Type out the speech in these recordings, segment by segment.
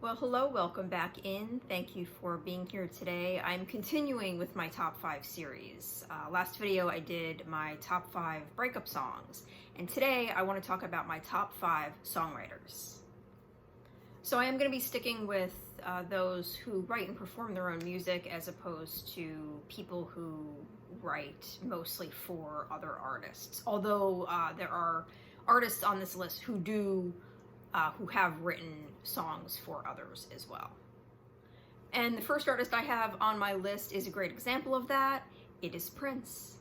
Well, hello, welcome back in. Thank you for being here today. I'm continuing with my top 5 series. Last video I did my top 5 breakup songs, and today I want to talk about my top 5 songwriters. So I am going to be sticking with those who write and perform their own music as opposed to people who write mostly for other artists. Although there are artists on this list who have written songs for others as well. And the first artist I have on my list is a great example of that. It is Prince.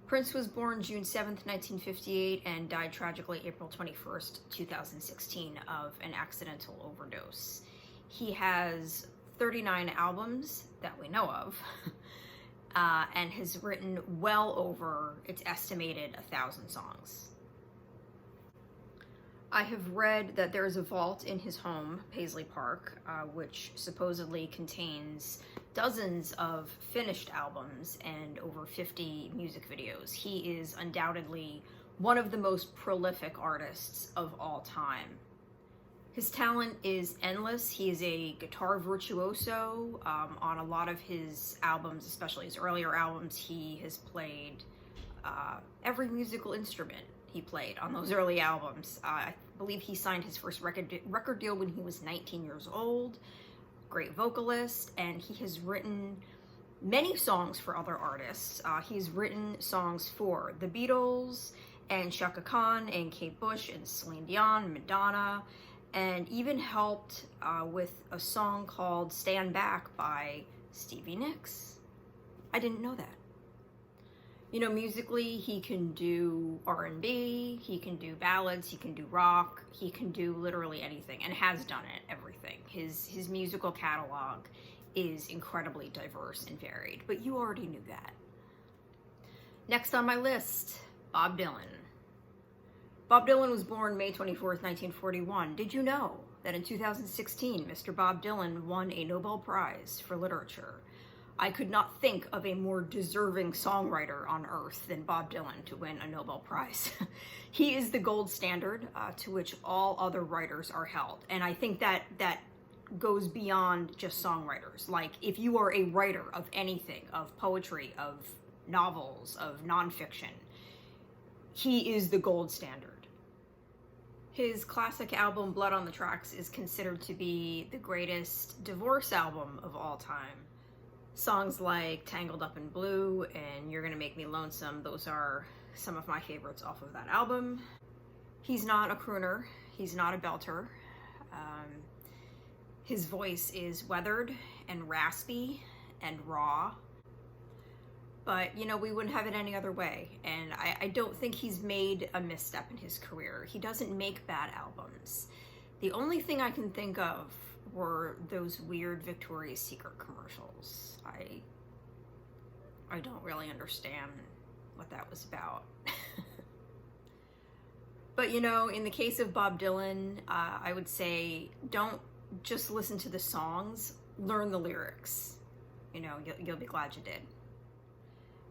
Prince was born June 7th, 1958 and died tragically April 21st, 2016 of an accidental overdose. He has 39 albums that we know of and has written well over, it's estimated, 1,000 songs. I have read that there is a vault in his home, Paisley Park, which supposedly contains dozens of finished albums and over 50 music videos. He is undoubtedly one of the most prolific artists of all time. His talent is endless. He is a guitar virtuoso. On a lot of his albums, especially his earlier albums, he has played every musical instrument he played on those early albums. I believe he signed his first record deal when he was 19 years old. Great vocalist, and he has written many songs for other artists. He's written songs for the Beatles and Chaka Khan and Kate Bush and Celine Dion, Madonna, and even helped with a song called Stand Back by Stevie Nicks. I didn't know that. You know, musically, he can do R&B, he can do ballads, he can do rock, he can do literally anything, and has done it, everything. His musical catalog is incredibly diverse and varied, but you already knew that. Next on my list, Bob Dylan. Bob Dylan was born May 24th, 1941. Did you know that in 2016, Mr. Bob Dylan won a Nobel Prize for Literature? I could not think of a more deserving songwriter on earth than Bob Dylan to win a Nobel Prize. He is the gold standard to which all other writers are held. And I think that goes beyond just songwriters. Like, if you are a writer of anything, of poetry, of novels, of nonfiction, he is the gold standard. His classic album, Blood on the Tracks, is considered to be the greatest divorce album of all time. Songs like Tangled Up in Blue and You're Gonna Make Me Lonesome, those are some of my favorites off of that album. He's not a crooner, he's not a belter. His voice is weathered and raspy and raw, but you know, we wouldn't have it any other way. And I don't think he's made a misstep in his career. He doesn't make bad albums. The only thing I can think of were those weird Victoria's Secret commercials. I don't really understand what that was about. But you know, in the case of Bob Dylan, I would say don't just listen to the songs, learn the lyrics. You know, you'll be glad you did.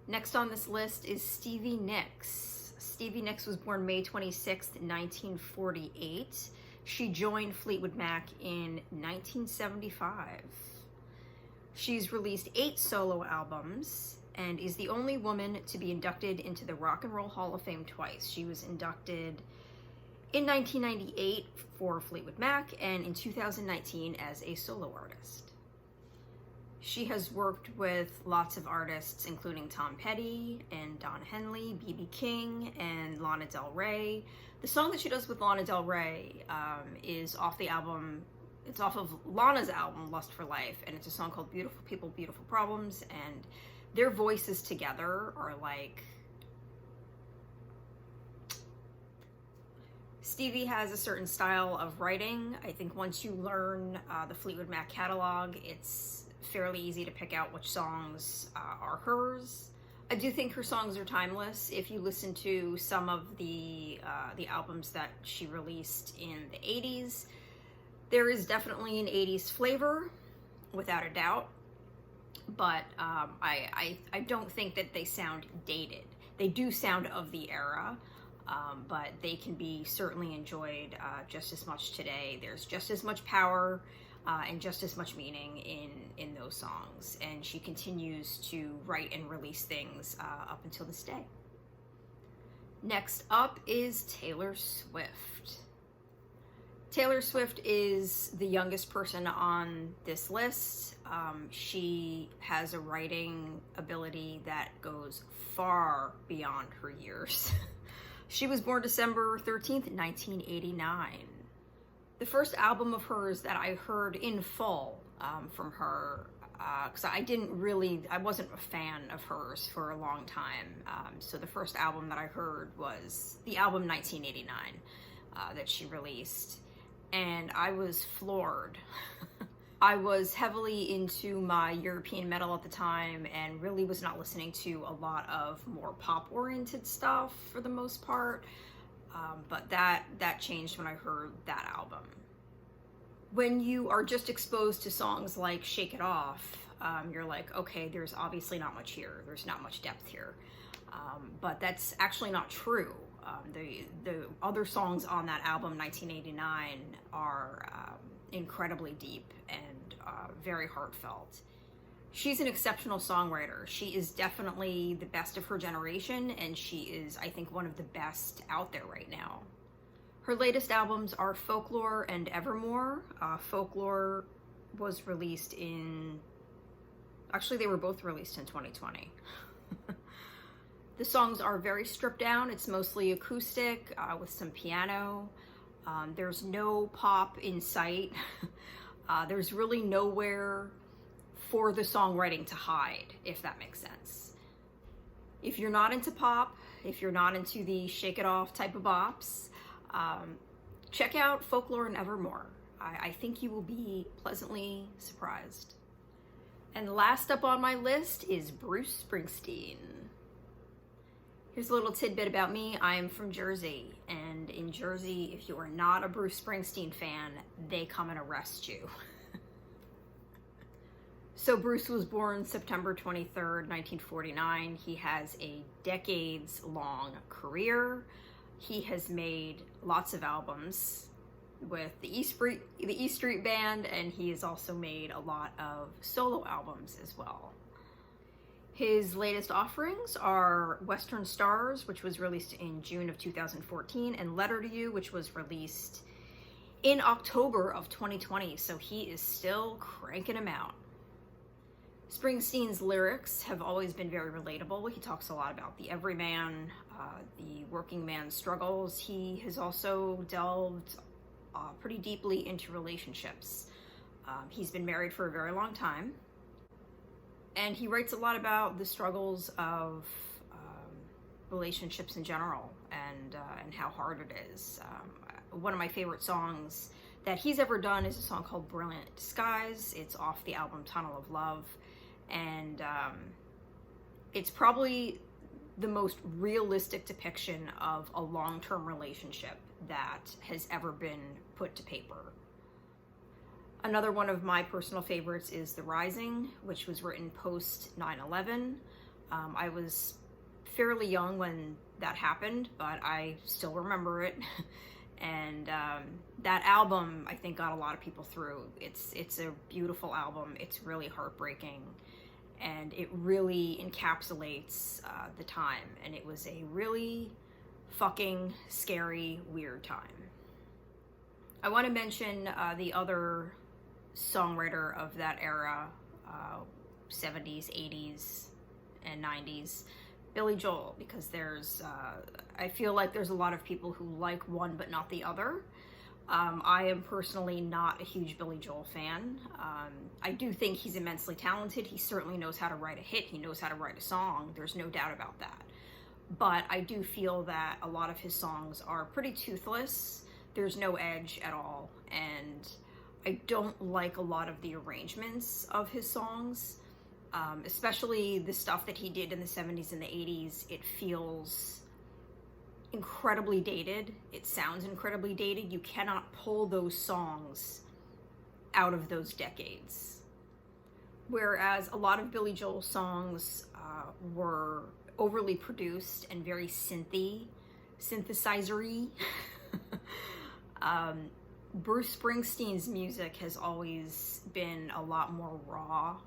Next on this list is Stevie Nicks. Stevie Nicks was born May 26th, 1948. She joined Fleetwood Mac in 1975. She's released 8 solo albums and is the only woman to be inducted into the Rock and Roll Hall of Fame twice. She was inducted in 1998 for Fleetwood Mac and in 2019 as a solo artist. She has worked with lots of artists including Tom Petty and Don Henley, B.B. King, and Lana Del Rey. The song that she does with Lana Del Rey is off the album, it's off of Lana's album, Lust for Life, and it's a song called Beautiful People, Beautiful Problems, and their voices together are like... Stevie has a certain style of writing. I think once you learn the Fleetwood Mac catalog, it's fairly easy to pick out which songs are hers. I do think her songs are timeless. If you listen to some of the albums that she released in the 80s, there is definitely an 80s flavor, without a doubt, but I don't think that they sound dated. They do sound of the era, but they can be certainly enjoyed just as much today. There's just as much power and just as much meaning in those songs, and she continues to write and release things up until this day. Next up is Taylor Swift. Taylor Swift is the youngest person on this list. She has a writing ability that goes far beyond her years. She was born December 13th, 1989. The first album of hers that I heard in full from her, because I wasn't a fan of hers for a long time. So the first album that I heard was the album 1989 that she released. And I was floored. I was heavily into my European metal at the time and really was not listening to a lot of more pop-oriented stuff for the most part. But that changed when I heard that album. When you are just exposed to songs like Shake It Off, you're like, okay, there's obviously not much here. There's not much depth here. But that's actually not true. The other songs on that album, 1989, are incredibly deep and very heartfelt. She's an exceptional songwriter. She is definitely the best of her generation, and she is, I think, one of the best out there right now. Her latest albums are Folklore and Evermore. Folklore was released they were both released in 2020. The songs are very stripped down. It's mostly acoustic with some piano. There's no pop in sight. There's really nowhere for the songwriting to hide, if that makes sense. If you're not into pop, if you're not into the shake it off type of bops, check out Folklore and Evermore. I think you will be pleasantly surprised. And last up on my list is Bruce Springsteen. Here's a little tidbit about me. I am from Jersey, and in Jersey, if you are not a Bruce Springsteen fan, they come and arrest you. So Bruce was born September 23rd, 1949. He has a decades-long career. He has made lots of albums with the E Street Band, and he has also made a lot of solo albums as well. His latest offerings are Western Stars, which was released in June of 2014, and Letter to You, which was released in October of 2020, so he is still cranking them out. Springsteen's lyrics have always been very relatable. He talks a lot about the everyman, the working man's struggles. He has also delved pretty deeply into relationships. He's been married for a very long time. And he writes a lot about the struggles of relationships in general and how hard it is. One of my favorite songs that he's ever done is a song called Brilliant Disguise. It's off the album Tunnel of Love. And it's probably the most realistic depiction of a long-term relationship that has ever been put to paper. Another one of my personal favorites is The Rising, which was written post 9/11. I was fairly young when that happened, but I still remember it. And that album, I think, got a lot of people through. It's a beautiful album. It's really heartbreaking, and it really encapsulates the time. And it was a really fucking scary, weird time. I want to mention the other songwriter of that era, 70s, 80s, and 90s, Billy Joel, because I feel like there's a lot of people who like one but not the other. I am personally not a huge Billy Joel fan. I do think he's immensely talented. He certainly knows how to write a hit. He knows how to write a song. There's no doubt about that. But I do feel that a lot of his songs are pretty toothless. There's no edge at all. And I don't like a lot of the arrangements of his songs, especially the stuff that he did in the 70s and the 80s. It feels incredibly dated. It sounds incredibly dated. You cannot pull those songs out of those decades. Whereas a lot of Billy Joel songs were overly produced and very synthy. synthesizer-y. Bruce Springsteen's music has always been a lot more raw,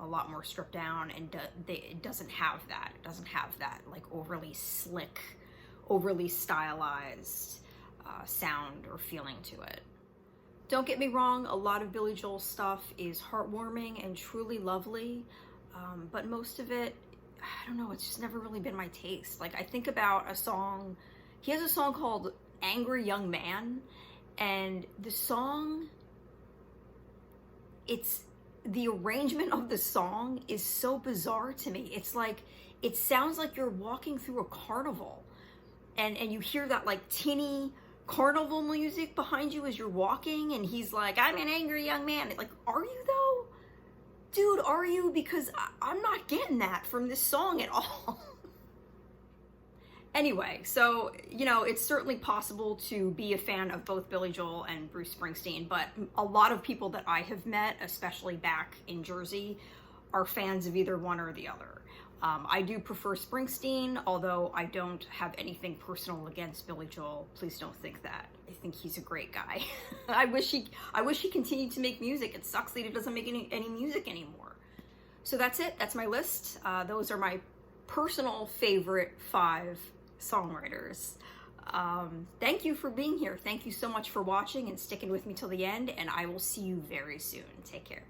a lot more stripped down, and it doesn't have that. It doesn't have that like overly slick, overly stylized sound or feeling to it. Don't get me wrong, a lot of Billy Joel's stuff is heartwarming and truly lovely, but most of it, I don't know, it's just never really been my taste. Like, I think about a song, he has a song called Angry Young Man, and the song, the arrangement of the song is so bizarre to me. It's like, it sounds like you're walking through a carnival, and you hear that like tinny carnival music behind you as you're walking, and he's like, I'm an angry young man. Like, are you though? Dude, are you? Because I'm not getting that from this song at all. Anyway, so, you know, it's certainly possible to be a fan of both Billy Joel and Bruce Springsteen, but a lot of people that I have met, especially back in Jersey, are fans of either one or the other. I do prefer Springsteen, although I don't have anything personal against Billy Joel. Please don't think that. I think he's a great guy. I wish he continued to make music. It sucks that he doesn't make any music anymore. So that's it. That's my list. Those are my personal favorite 5 songwriters. Thank you for being here. Thank you so much for watching and sticking with me till the end, and I will see you very soon. Take care.